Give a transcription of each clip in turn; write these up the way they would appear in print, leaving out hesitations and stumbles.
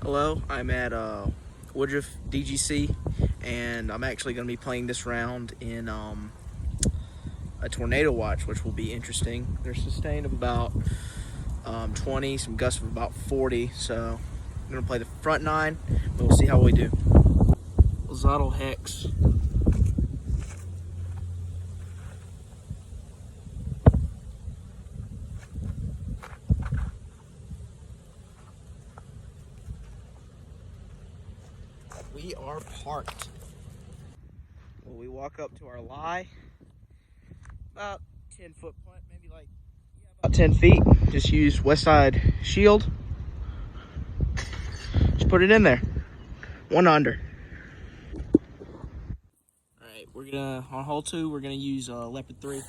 Hello, I'm at Woodruff DGC, and I'm actually going to be playing this round in a tornado watch, which will be interesting. They're sustained of about 20, some gusts of about 40, so I'm going to play the front nine, but we'll see how we do. Zottle Hex. We are parked. Well, we walk up to our lie, about 10-foot putt, maybe about 10 feet. Just use west side shield. Just put it in there. One under. Alright, we're gonna, on hole 2, we're gonna use Leopard 3.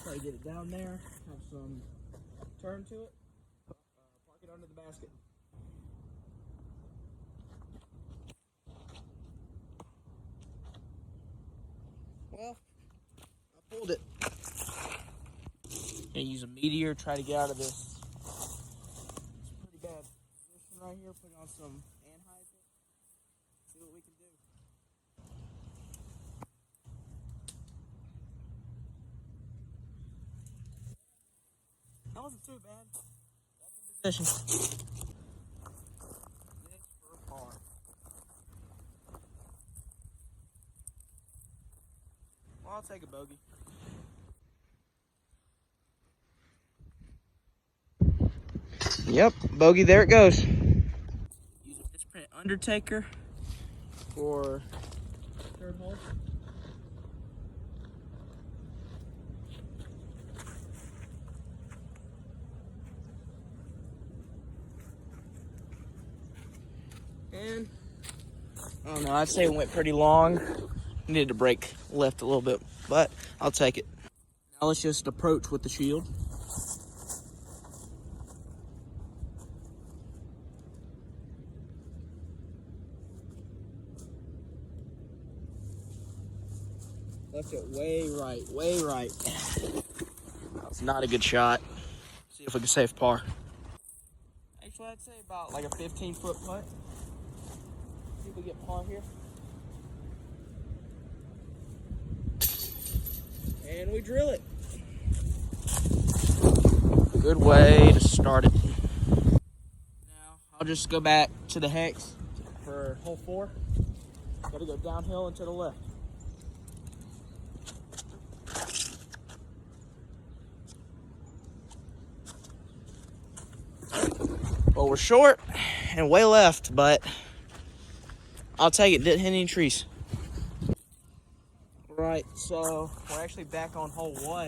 Try to get it down there, have some turn to it, park it under the basket. Well, I pulled it. Gonna use a meteor, try to get out of this. It's a pretty bad position right here. Put on some anhydrous. See what we can do. That wasn't too bad. Back in position. This for par. Well, I'll take a bogey. Yep, bogey, there it goes. Use a misprint Undertaker for third hole. And I don't know, I'd say it went pretty long. Needed to break left a little bit, but I'll take it. Now let's just approach with the shield. Left it way right, way right. That was not a good shot. See if we can save par. Actually, I'd say about like a 15-foot putt. See if we get par here. And we drill it. Good way to start it. Now, I'll just go back to the hex for hole 4. Gotta go downhill and to the left. Well, we're short and way left, but I'll take it. Didn't hit any trees. Right, so we're actually back on hole 1,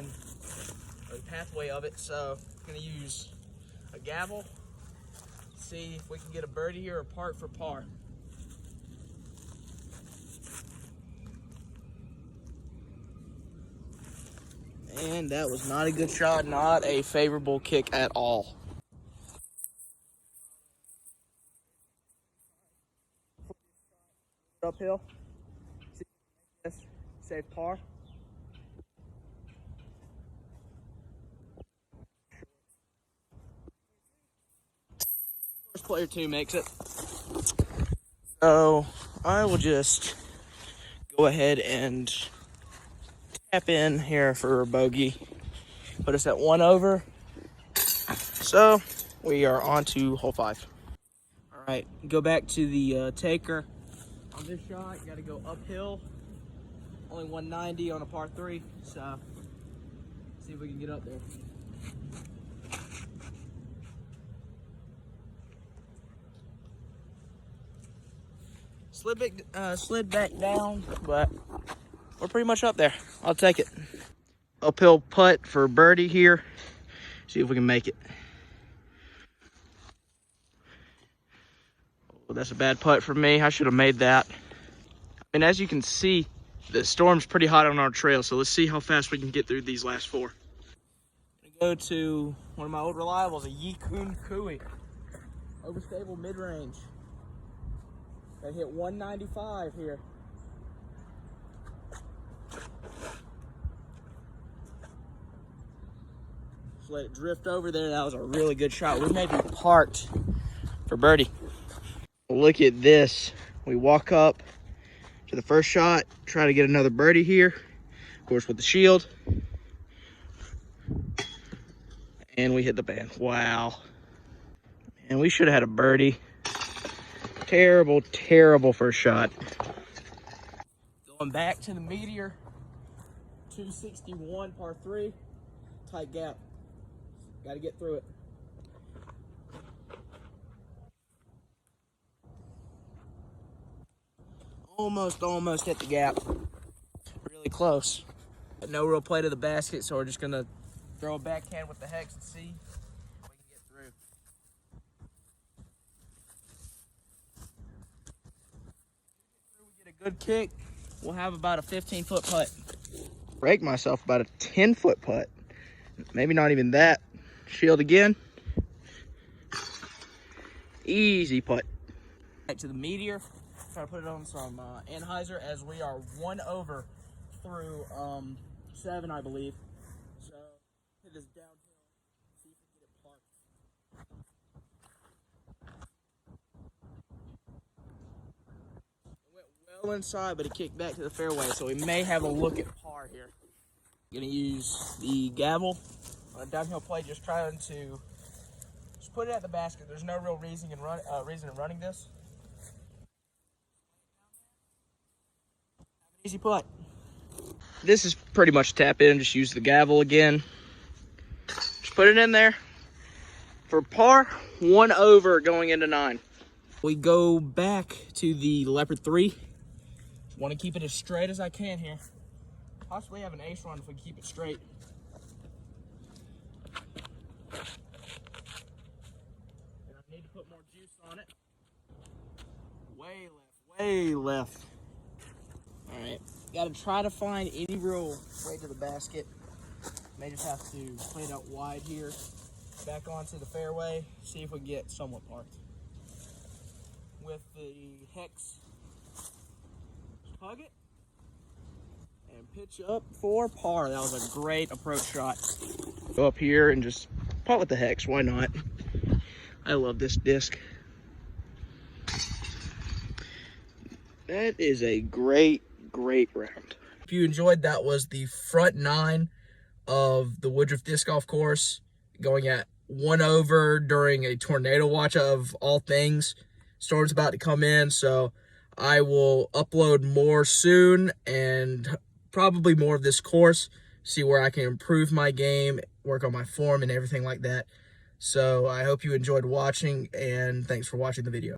or the pathway of it, so I'm gonna use a gavel, see if we can get a birdie here or part for par. And that was not a good shot, not a favorable kick at all. Uphill, save par. First player 2 makes it. So I will just go ahead and tap in here for a bogey. Put us at 1 over. So we are on to hole 5. All right, go back to the taker. On this shot, you gotta go uphill. Only 190 on a par 3, so see if we can get up there. Slid back down, but we're pretty much up there. I'll take it. Uphill putt for birdie here. See if we can make it. Oh, that's a bad putt for me. I should have made that. And as you can see, the storm's pretty hot on our trail, so let's see how fast we can get through these last 4. I'm gonna go to one of my old reliables, a Yikun Kui. Overstable mid-range. That hit 195 here. Just let it drift over there. That was a really good shot. We may be parked for birdie. Look at this. We walk up to the first shot, try to get another birdie here, of course with the shield, and we hit the band. Wow. And we should have had a birdie. Terrible, terrible first shot. Going back to the Meteor, 261 par 3, tight gap. Got to get through it. Almost hit the gap. Really close. But no real play to the basket, so we're just gonna throw a backhand with the hex and see if we can get through. We get a good kick, we'll have about a 15-foot putt. Break myself about a 10-foot putt. Maybe not even that. Shield again. Easy putt. Back to the Meteor. Try to put it on some Anheuser as we are 1 over through 7, I believe. So hit this downhill. See if we can get it parked. It went well inside, but it kicked back to the fairway, so we may have a look at par here. Gonna use the gavel on a downhill play, just trying to just put it at the basket. There's no real reason in running this. Easy putt. This is pretty much tap in, just use the gavel again. Just put it in there. For par, 1 over going into 9. We go back to the Leopard 3. Want to keep it as straight as I can here. Possibly have an ace run if we keep it straight. And I need to put more juice on it. Way left. All right, got to try to find any real way to the basket. May just have to play it out wide here. Back onto the fairway, see if we can get somewhat parked. With the hex, hug it, and pitch up for par. That was a great approach shot. Go up here and just putt with the hex, why not? I love this disc. That is a great round. If you enjoyed, that was the front 9 of the Woodruff Disc Golf Course, going at 1 over during a tornado watch of all things. Storm's about to come in, so I will upload more soon, and probably more of this course, see where I can improve my game, work on my form and everything like that. So I hope you enjoyed watching, and thanks for watching the video.